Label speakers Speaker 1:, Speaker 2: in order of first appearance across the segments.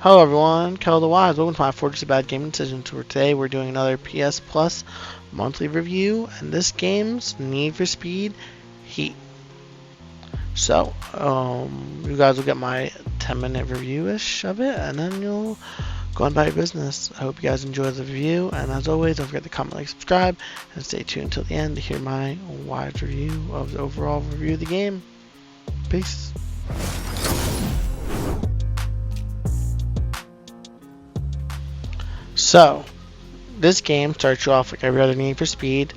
Speaker 1: Hello everyone, Kalalthewise. Welcome to my Fortress of Bad Gaming Decision Tour. Today we're doing another PS Plus monthly review, and this game's Need for Speed Heat. So, you guys will get my 10-minute review-ish of it, and then you'll go on by your business. I hope you guys enjoy the review, and as always, don't forget to comment, like, subscribe, and stay tuned until the end to hear my wide review of the overall review of the game. Peace. So, this game starts you off like every other Need for Speed,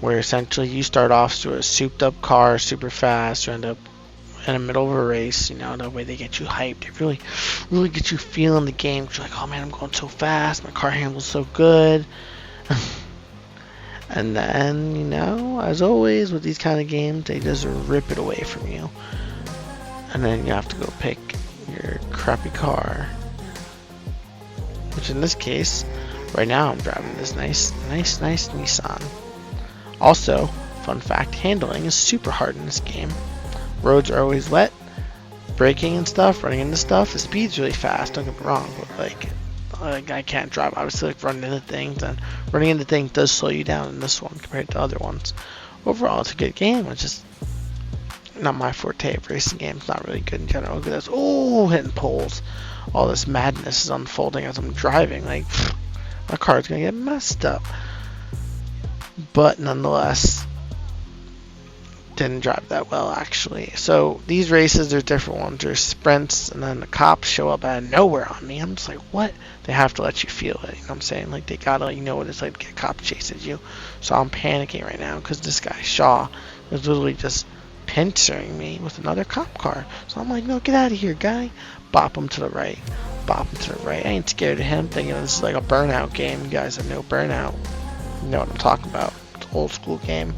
Speaker 1: where essentially you start off to a souped up car, super fast. You end up in the middle of a race. That way they get you hyped. It really gets you feeling the game. You're like, oh man, I'm going so fast. My car handles so good. And then, as always with these kind of games, they just rip it away from you. And then you have to go pick your crappy car. Which in this case, right now I'm driving this nice Nissan. Also, fun fact, handling is super hard in this game. Roads are always wet, braking and stuff, running into stuff. The speed's really fast, don't get me wrong, but like I can't drive. Obviously, running into things, and running into things does slow you down in this one compared to other ones. Overall, it's a good game. It's just not my forte of racing games. Not really good in general. Look at this. Oh, hitting poles. All this madness is unfolding as I'm driving. Like, my car's gonna get messed up. But nonetheless, didn't drive that well actually. So these races, there's different ones. There's sprints, and then the cops show up out of nowhere on me. I'm just like, what? They have to let you feel it. You know what I'm saying? Like, they gotta let you know what it's like to get cops chasing you. So I'm panicking right now because this guy Shaw is literally just pinching me with another cop car. So I'm like, no, get out of here, guy. Bop him to the right. Bop him to the right. I ain't scared of him, thinking this is like a Burnout game. You guys that know Burnout, you know what I'm talking about. It's an old school game.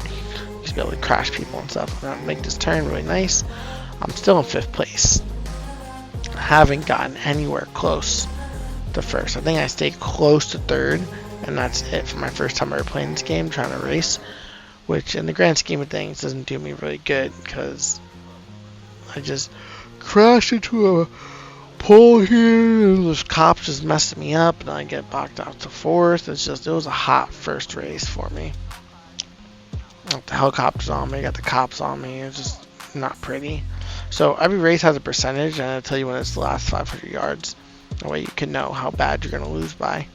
Speaker 1: You used to be able to crash people and stuff. I'm gonna make this turn really nice. I'm still in 5th place. I haven't gotten anywhere close to 1st. I think I stayed close to 3rd, and that's it for my first time ever playing this game, trying to race. Which, in the grand scheme of things, doesn't do me really good because I just crashed into a pole here, and those cops just messing me up, and I get boxed out to 4th. It was a hot first race for me. Got the helicopters on me, got the cops on me. It's just not pretty. So every race has a percentage, and I'll tell you when it's the last 500 yards. That way you can know how bad you're going to lose by.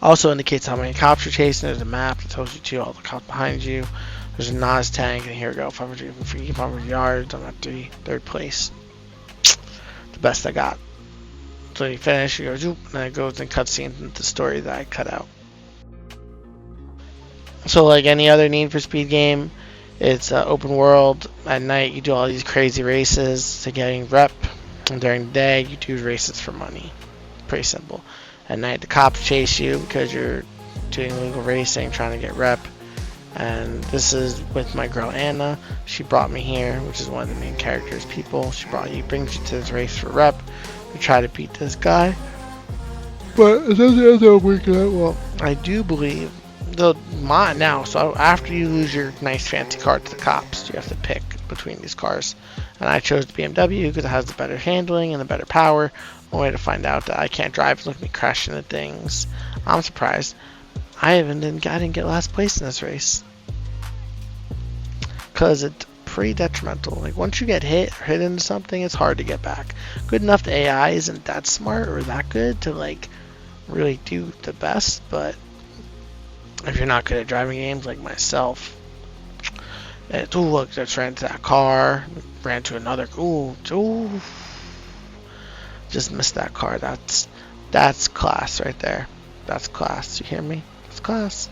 Speaker 1: Also indicates how many cops you're chasing. There's a map that tells you too, all the cops behind you. There's a NOS tank, and here we go, 500 yards. I'm at 3rd place. The best I got. So you finish, you go zoop, and then it goes and cutscenes into the story that I cut out. So like any other Need for Speed game, it's open world. At night you do all these crazy races to getting rep, and during the day you do races for money. Pretty simple. At night the cops chase you because you're doing illegal racing, trying to get rep. And this is with my girl Anna. She brought me here, which is one of the main characters. She brings you to this race for rep. We try to beat this guy, but it doesn't end up working out well. I do believe now. So after you lose your nice fancy car to the cops, you have to pick between these cars. And I chose the BMW because it has the better handling and the better power. One way to find out that I can't drive is look at me crashing into things. I'm surprised. I didn't get last place in this race. Because it's pretty detrimental. Like, once you get hit or hit into something, it's hard to get back. Good enough the AI isn't that smart or that good to, like, really do the best. But if you're not good at driving games like myself, it's, ooh, look, just ran into that car. Ran to another, just missed that car. That's class right there. That's class. You hear me? It's class.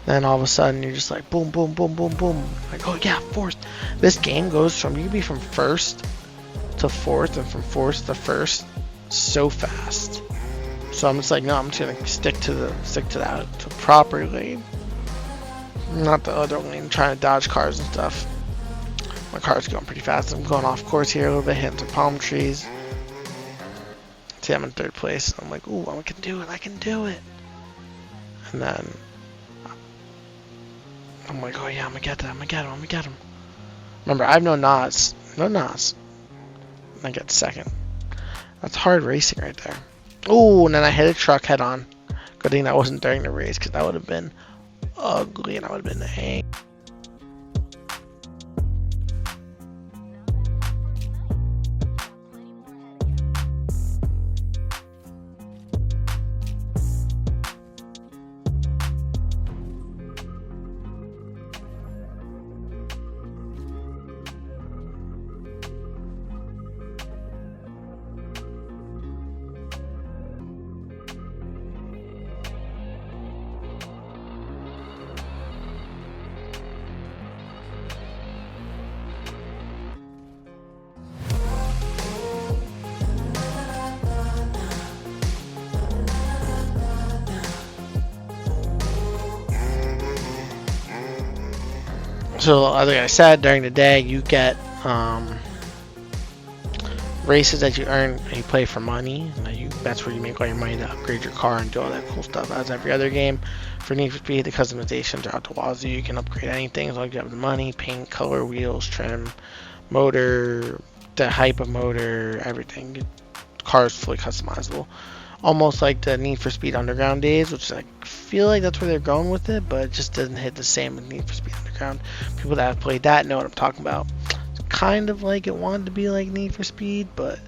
Speaker 1: Then all of a sudden you're just like boom, boom, boom, boom, boom. Like, oh yeah, 4th. This game goes from, you can be from 1st to 4th and from 4th to 1st so fast. So I'm just like, no, I'm just gonna stick to that proper lane, not the other lane, trying to dodge cars and stuff. My car's going pretty fast. I'm going off course here a little bit, hitting some palm trees. See, I'm in 3rd place. I'm like, ooh, I can do it. And then I'm like, oh yeah, I'm gonna get him. Remember, I have no NOS. I get 2nd. That's hard racing right there. Oh, and then I hit a truck head on. Good thing that wasn't during the race, because that would have been ugly and I would have been angry. So, like I said, during the day you get races that you earn and you play for money. That's where you make all your money to upgrade your car and do all that cool stuff. As every other game, for Need for Speed, the customizations are out the wazoo. You can upgrade anything as long as you have the money, paint, color, wheels, trim, motor, the hype of motor, everything. The car is fully customizable. Almost like the Need for Speed Underground days, which I feel like that's where they're going with it, but it just doesn't hit the same with Need for Speed Underground. People that have played that know what I'm talking about. It's kind of like it wanted to be like Need for Speed, but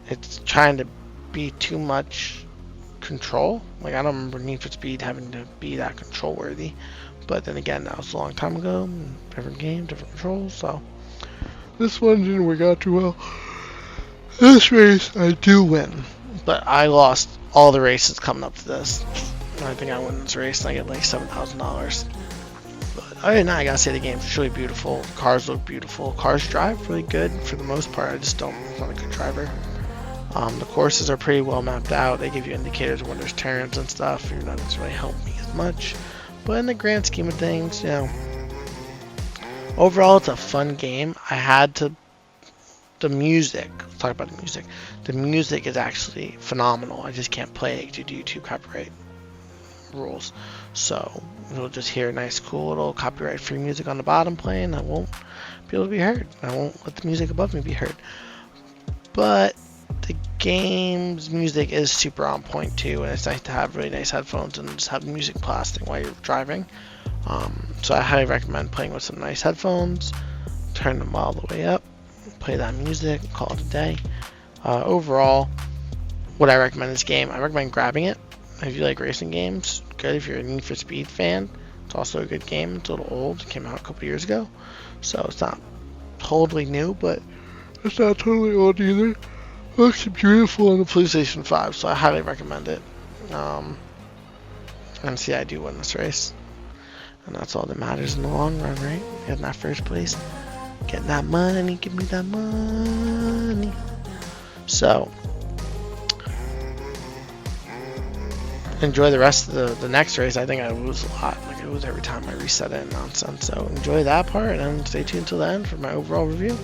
Speaker 1: it's trying to be too much control. Like, I don't remember Need for Speed having to be that control worthy, but then again, that was a long time ago. Different game, different controls, so this one didn't work out too well. This race I do win, but I lost all the races coming up to this. I think I win this race and I get like $7,000. But other than that, I gotta say the game's really beautiful. Cars look beautiful. Cars drive really good for the most part. I just don't. I'm not a good driver. The courses are pretty well mapped out. They give you indicators when there's turns and stuff. You're not necessarily help me as much, but in the grand scheme of things, you know, overall it's a fun game. I had to. The music, let's talk about the music. The music is actually phenomenal. I just can't play it due to YouTube copyright rules. So you'll just hear nice, cool little copyright free music on the bottom playing. I won't be able to be heard. I won't let the music above me be heard. But the game's music is super on point too, and it's nice to have really nice headphones and just have the music blasting while you're driving. So I highly recommend playing with some nice headphones. Turn them all the way up. Play that music, call it a day. Overall, would I recommend this game? I recommend grabbing it. If you like racing games, good. If you're a Need for Speed fan, it's also a good game. It's a little old. It came out a couple years ago, so it's not totally new, but it's not totally old either. It looks beautiful on the PlayStation 5, so I highly recommend it. And see, I do win this race, and that's all that matters in the long run, right? Getting that first place. Getting that money, give me that money. So, enjoy the rest of the next race. I think I lose a lot. Like, I lose every time I reset it and nonsense. So, enjoy that part and then stay tuned till the end for my overall review.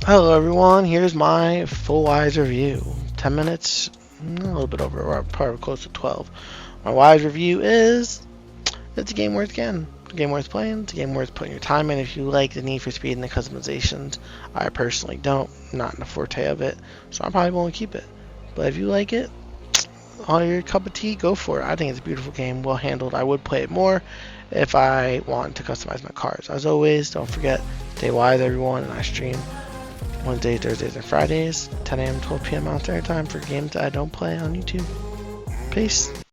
Speaker 1: Hello everyone, here's my full Wise review. 10 minutes, a little bit over, we're probably close to 12. My Wise review is, it's a game worth getting. It's a game worth playing, it's a game worth putting your time in if you like the Need for Speed and the customizations. I personally don't, not in the forte of it, so I'm probably going to keep it. But if you like it, all your cup of tea, go for it. I think it's a beautiful game, well handled. I would play it more if I want to customize my cars. As always, don't forget, stay wise everyone, and I stream Wednesdays, Thursdays, and Fridays, 10 a.m. 12 p.m. Mountain Standard Time for games that I don't play on YouTube. Peace.